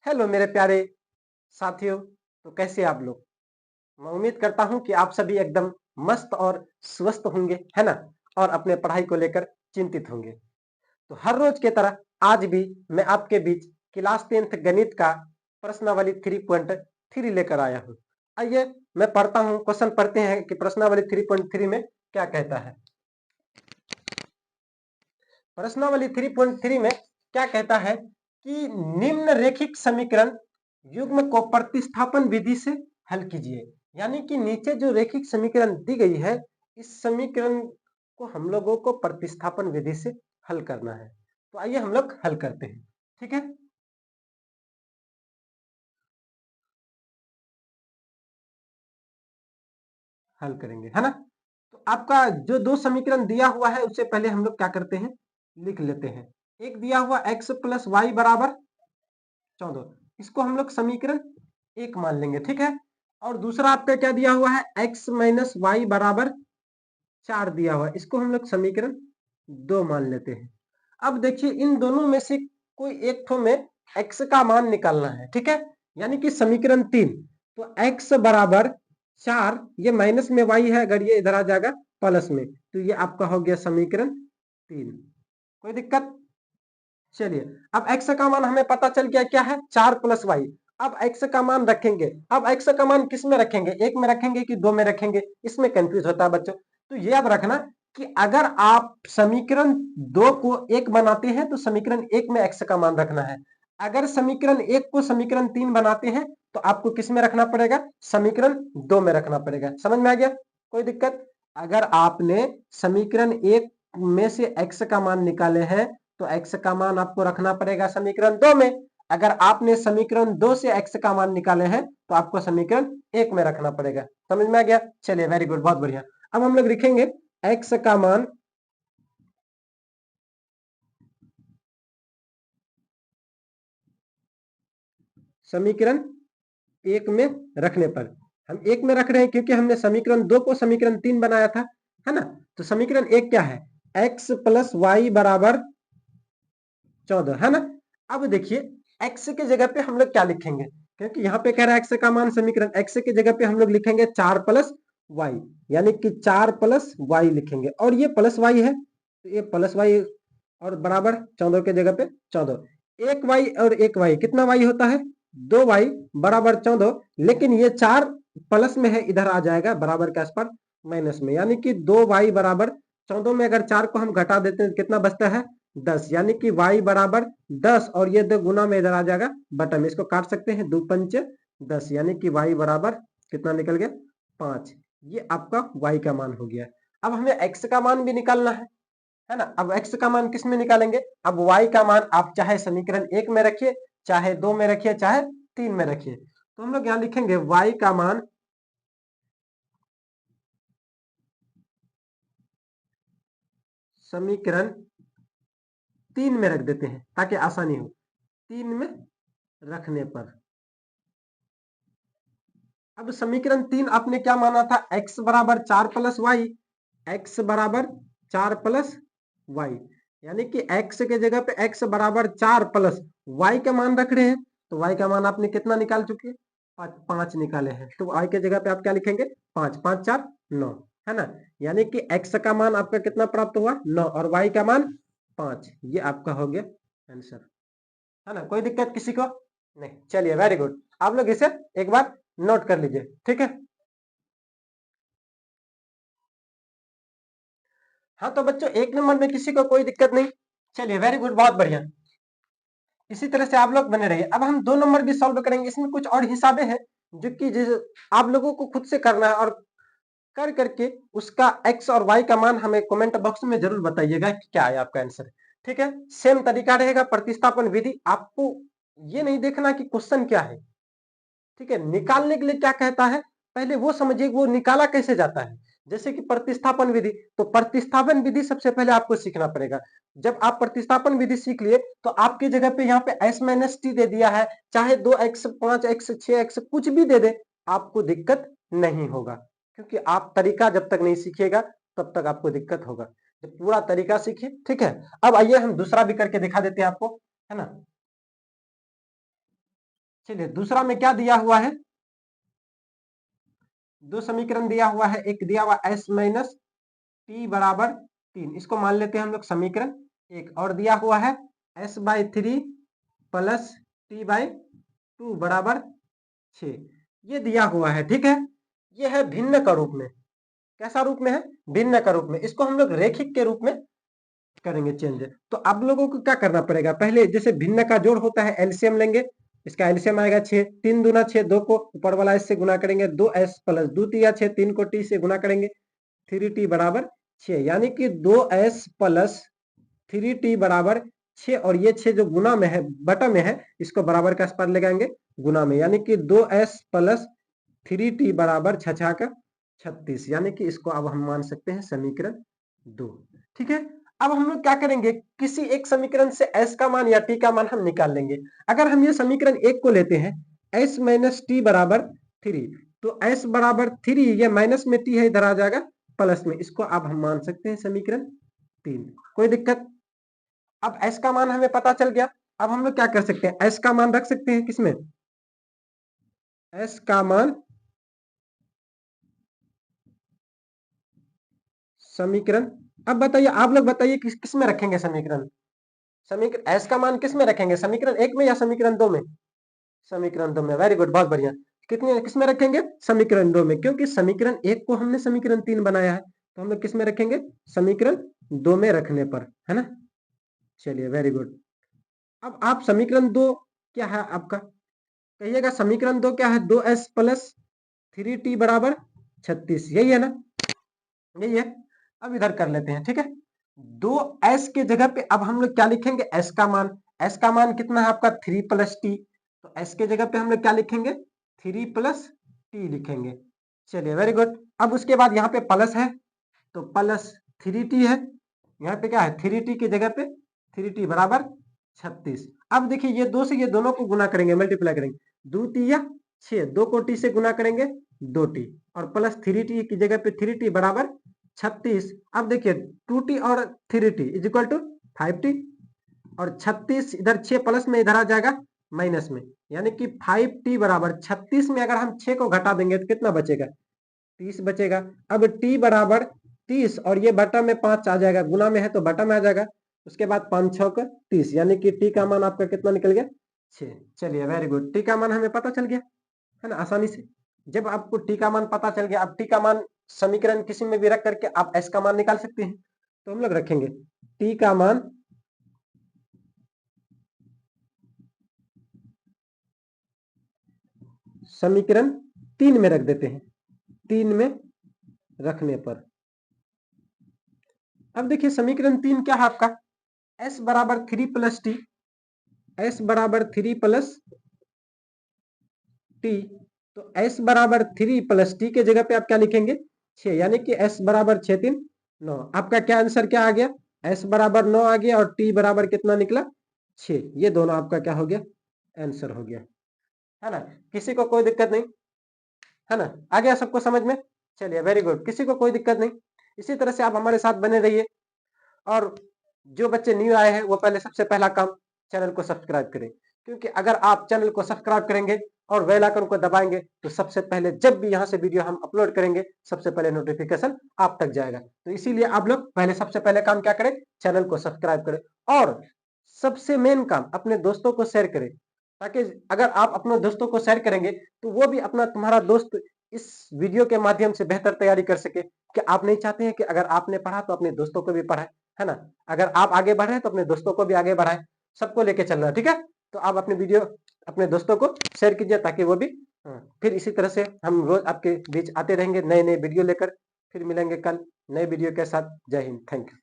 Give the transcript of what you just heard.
Hello मेरे प्यारे साथियों, तो कैसे आप लोग। मैं उम्मीद करता हूं कि आप सभी एकदम मस्त और स्वस्थ होंगे, है ना। और अपने पढ़ाई को लेकर चिंतित होंगे। तो हर रोज की तरह आज भी मैं आपके बीच क्लास 10th गणित का प्रश्नावली 3.3 लेकर आया हूं। आइए मैं पढ़ता हूं, क्वेश्चन पढ़ते हैं कि प्रश्नावली 3.3 में क्या कहता है। प्रश्नावली 3.3 में क्या कहता है कि निम्न रेखिक समीकरण युग्म को प्रतिस्थापन विधि से हल कीजिए। यानी कि नीचे जो रेखिक समीकरण दी गई है, इस समीकरण को हम लोगों को प्रतिस्थापन विधि से हल करना है। तो आइए हम लोग हल करते हैं, ठीक है। हल करेंगे, है ना। तो आपका जो दो समीकरण दिया हुआ है उससे पहले हम लोग क्या करते हैं, लिख लेते हैं। एक दिया हुआ x प्लस वाई बराबर 14, इसको हम लोग समीकरण एक मान लेंगे, ठीक है। और दूसरा आपका क्या दिया हुआ है, x माइनस वाई बराबर 4 दिया हुआ है, इसको हम लोग समीकरण 2 मान लेते हैं। अब देखिए इन दोनों में से कोई एक ठो में x का मान निकालना है, ठीक है। यानी कि समीकरण 3, तो x बराबर 4, ये माइनस में y है, अगर ये इधर आ जाएगा प्लस में, तो ये आपका हो गया समीकरण 3। कोई दिक्कत। चलिए अब x का मान हमें पता चल गया क्या है, 4 प्लस वाई। अब x का मान रखेंगे, अब x का मान किस में रखेंगे, एक में रखेंगे कि दो में रखेंगे, इसमें कंफ्यूज होता है बच्चों। तो ये याद रखना कि अगर आप समीकरण 2 को एक बनाते हैं तो समीकरण 1 में x का मान रखना है। अगर समीकरण 1 को समीकरण 3 बनाते हैं तो आपको किस में रखना पड़ेगा, समीकरण 2 में रखना पड़ेगा। समझ में आ गया, कोई दिक्कत। अगर आपने समीकरण 1 में से x का मान निकाले हैं तो x का मान आपको रखना पड़ेगा समीकरण 2 में। अगर आपने समीकरण 2 से x का मान निकाले हैं तो आपको समीकरण 1 में रखना पड़ेगा। समझ में आ गया। चलिए वेरी गुड, बहुत बढ़िया। अब हम लोग लिखेंगे x का मान समीकरण 1 में रखने पर, हम 1 में रख रहे हैं क्योंकि हमने समीकरण 2 को समीकरण 3 बनाया था, है ना। तो समीकरण 1 क्या है, x प्लस वाई बराबर 14, है ना। अब देखिए x की जगह पे हम लोग क्या लिखेंगे, क्योंकि यहाँ पे कह रहा है x का मान समीकरण, x की जगह पे हम लोग लिखेंगे 4 प्लस वाई, यानी कि 4 प्लस वाई लिखेंगे। और ये प्लस वाई है तो ये प्लस वाई, और बराबर 14 की जगह पे 14। एक वाई और एक वाई, कितना वाई होता है, 2 वाई बराबर 14। लेकिन ये 4 प्लस में है, इधर आ जाएगा बराबर के आसपास माइनस में, यानी कि 2 वाई बराबर 14 में अगर 4 को हम घटा देते हैं कितना बचता है, 10। यानी कि y बराबर 10, और ये 2 गुना में इधर आ जाएगा बटा में, इसको काट सकते हैं, 2 पंच 10, यानी कि y बराबर कितना निकल गया, 5। ये आपका y का मान हो गया। अब हमें x का मान भी निकालना है ना। अब x का मान किस में निकालेंगे, अब y का मान आप चाहे समीकरण 1 में रखिए, चाहे 2 में रखिए, चाहे 3 में रखिए। तो हम लोग यहां लिखेंगे y का मान समीकरण 3 में रख देते हैं ताकि आसानी हो। 3 में रखने पर अब समीकरण 3 आपने क्या माना था, x बराबर 4 प्लस वाई, x बराबर 4 प्लस वाई, यानी कि x के जगह पे x बराबर 4 प्लस y का मान रख रहे हैं। तो y का मान आपने कितना निकाल चुके हैं, 5 निकाले हैं। तो y के जगह पे आप क्या लिखेंगे, 5, 5 4 9, है ना। यानी कि x का मान आपका कितना प्राप्त हुआ, 9, और y का मान 5। ये आपका हो गया आंसर, है ना। कोई दिक्कत किसी को नहीं। चलिए वेरी गुड, आप लोग इसे एक बार नोट कर लीजिए, ठीक है। हाँ तो बच्चों 1 नंबर में किसी को कोई दिक्कत नहीं। चलिए वेरी गुड, बहुत बढ़िया। इसी तरह से आप लोग बने रहिए। अब हम 2 नंबर भी सॉल्व करेंगे, इसमें कुछ और हिसाबे हैं जो कि आप लोगों को खुद से करना है, और कर करके उसका x और y का मान हमें कमेंट बॉक्स में जरूर बताइएगा कि क्या है आपका आंसर, ठीक है। सेम तरीका रहेगा प्रतिस्थापन विधि, आपको ये नहीं देखना कि क्वेश्चन क्या है, ठीक है। निकालने के लिए क्या कहता है, पहले वो समझिए वो निकाला कैसे जाता है। जैसे कि प्रतिस्थापन विधि, तो प्रतिस्थापन विधि सबसे पहले आपको सीखना पड़ेगा। जब आप प्रतिस्थापन विधि सीख लिए तो आपकी जगह पे यहाँ पे s माइनस टी दे दिया है, चाहे 2x 5x 6x कुछ भी दे दे, आपको दिक्कत नहीं होगा। क्योंकि आप तरीका जब तक नहीं सीखिएगा तब तक आपको दिक्कत होगा। जब पूरा तरीका सीखिए, ठीक है। अब आइए हम दूसरा भी करके दिखा देते हैं आपको, है ना। चलिए दूसरा में क्या दिया हुआ है, दो समीकरण दिया हुआ है, एक दिया हुआ s माइनस टी बराबर 3, इसको मान लेते हैं हम लोग समीकरण एक, और दिया हुआ है s/3 प्लस t/2 बराबर 6, ये दिया हुआ है। ठीक है, ये है भिन्न का रूप में। कैसा रूप में है, भिन्न का रूप में। इसको हम लोग रेखिक के रूप में करेंगे चेंज। तो आप लोगों को क्या करना पड़ेगा, पहले जैसे भिन्न का जोड़ होता है एलसीएम लेंगे, इसका एलसीएम आएगा 6, 3 दूना 6, 2 को ऊपर वाला एस से गुना करेंगे, 2s प्लस 2 तिया 6, 3 को t से गुना करेंगे, 3t बराबर 6, यानी कि 2s प्लस 3t बराबर 6, और ये 6 जो गुना में है, बटा में है, इसको बराबर का आसपास लगाएंगे गुना में, यानी कि 2s प्लस 3t बराबर 6 का 36, यानी कि इसको अब हम मान सकते हैं समीकरण 2। ठीक है, अब हम लोग क्या करेंगे, किसी एक समीकरण से s का मान या t का मान हम निकाल लेंगे। अगर हम ये समीकरण एक को लेते हैं, s माइनस टी बराबर 3, तो s बराबर 3, ये माइनस में t है, इधर आ जाएगा प्लस में, इसको अब हम मान सकते हैं समीकरण 3। कोई दिक्कत। अब s का मान हमें पता चल गया। अब हम लोग क्या कर सकते हैं, s का मान रख सकते हैं किसमें, s का मान समीकरण, अब बताइए, आप लोग बताइए किस में रखेंगे समीकरण, समीकरण s का मान किस में रखेंगे, समीकरण एक में या समीकरण 2 में, समीकरण 2 में। वेरी गुड, बहुत बढ़िया। कितने किस में रखेंगे, समीकरण 2 में, क्योंकि समीकरण एक को हमने समीकरण 3 बनाया है, तो हम लोग किस में रखेंगे, समीकरण 2 में रखने पर, है ना। चलिए वेरी गुड। अब आप समीकरण 2 क्या है आपका, कहिएगा समीकरण 2 क्या है, 2s प्लस 3t बराबर 36, यही है ना, यही है। अब इधर कर लेते हैं। ठीक है, 2s के जगह पे अब हम लोग क्या लिखेंगे, s का मान, s का मान कितना है आपका 3 प्लस टी, तो s के जगह पे हम लोग क्या लिखेंगे, 3 प्लस टी लिखेंगे। चलिए वेरी गुड। अब उसके बाद यहाँ पे प्लस है, तो प्लस 3t है, यहाँ पे क्या है 3t की जगह पे 3t बराबर 36। अब देखिए ये दो से ये दोनों को गुना करेंगे, मल्टीप्लाई करेंगे, 2 तिया 6, 2 को t से गुना करेंगे 2t, और प्लस 3t की जगह पे 3t बराबर 36। अब देखिए 2t और 3t is equal to 5t, और 36 इधर 6 प्लस में इधर आ जाएगा माइनस में, यानी कि 5t बराबर 36 में अगर हम 6 को घटा देंगे तो कितना बचेगा, 30 बचेगा। अब t बराबर 30, और ये बटा में 5 आ जाएगा, गुना में है तो बटा में आ जाएगा, उसके बाद 5 6 का 30, यानी कि t का मान आपका कितना निकल गया, 6। चलिए वेरी गुड, t का मान हमें पता चल गया, है ना, आसानी से। जब आपको t का मान पता चल गया, अब t का मान समीकरण किसी में भी रख करके आप s का मान निकाल सकते हैं। तो हम लोग रखेंगे t का मान समीकरण 3 में रख देते हैं, 3 में रखने पर अब देखिए समीकरण 3 क्या है आपका, s बराबर 3 प्लस टी, s बराबर 3 प्लस टी, तो s बराबर 3 प्लस टी के जगह पे आप क्या लिखेंगे 6, यानी कि s बराबर 6 3 9। आपका क्या आंसर क्या आ गया, s बराबर 9 आ गया, और t बराबर कितना निकला 6, ये दोनों आपका क्या हो गया, आंसर हो गया, है ना। किसी को कोई दिक्कत नहीं, है ना, आ गया सबको समझ में। चलिए वेरी गुड, किसी को कोई दिक्कत नहीं। इसी तरह से आप हमारे साथ बने रहिए, और जो बच्चे न्यू आए हैं वो पहले सबसे पहला काम चैनल को सब्सक्राइब करें, क्योंकि अगर आप चैनल को सब्सक्राइब करेंगे और बेल आइकन को दबाएंगे तो सबसे पहले जब भी यहाँ से वीडियो हम अपलोड करेंगे सबसे पहले नोटिफिकेशन आप तक जाएगा। तो इसीलिए आप लोग पहले सबसे पहले काम क्या करें, चैनल को सब्सक्राइब करें, और सबसे मेन काम अपने दोस्तों को शेयर करें, ताकि अगर आप अपने दोस्तों को शेयर करेंगे तो वो भी अपना तुम्हारा दोस्त इस वीडियो के माध्यम से बेहतर तैयारी कर सके। कि आप नहीं चाहते हैं कि अगर आपने पढ़ा तो अपने दोस्तों को भी पढ़ाए, है ना। अगर आप आगे बढ़ रहे हैं तो अपने दोस्तों को भी आगे बढ़ाएं, सबको लेके चलना है। ठीक है, तो आप अपने वीडियो अपने दोस्तों को शेयर कीजिए, ताकि वो भी फिर इसी तरह से हम रोज आपके बीच आते रहेंगे नए नए वीडियो लेकर। फिर मिलेंगे कल नए वीडियो के साथ। जय हिंद, थैंक यू।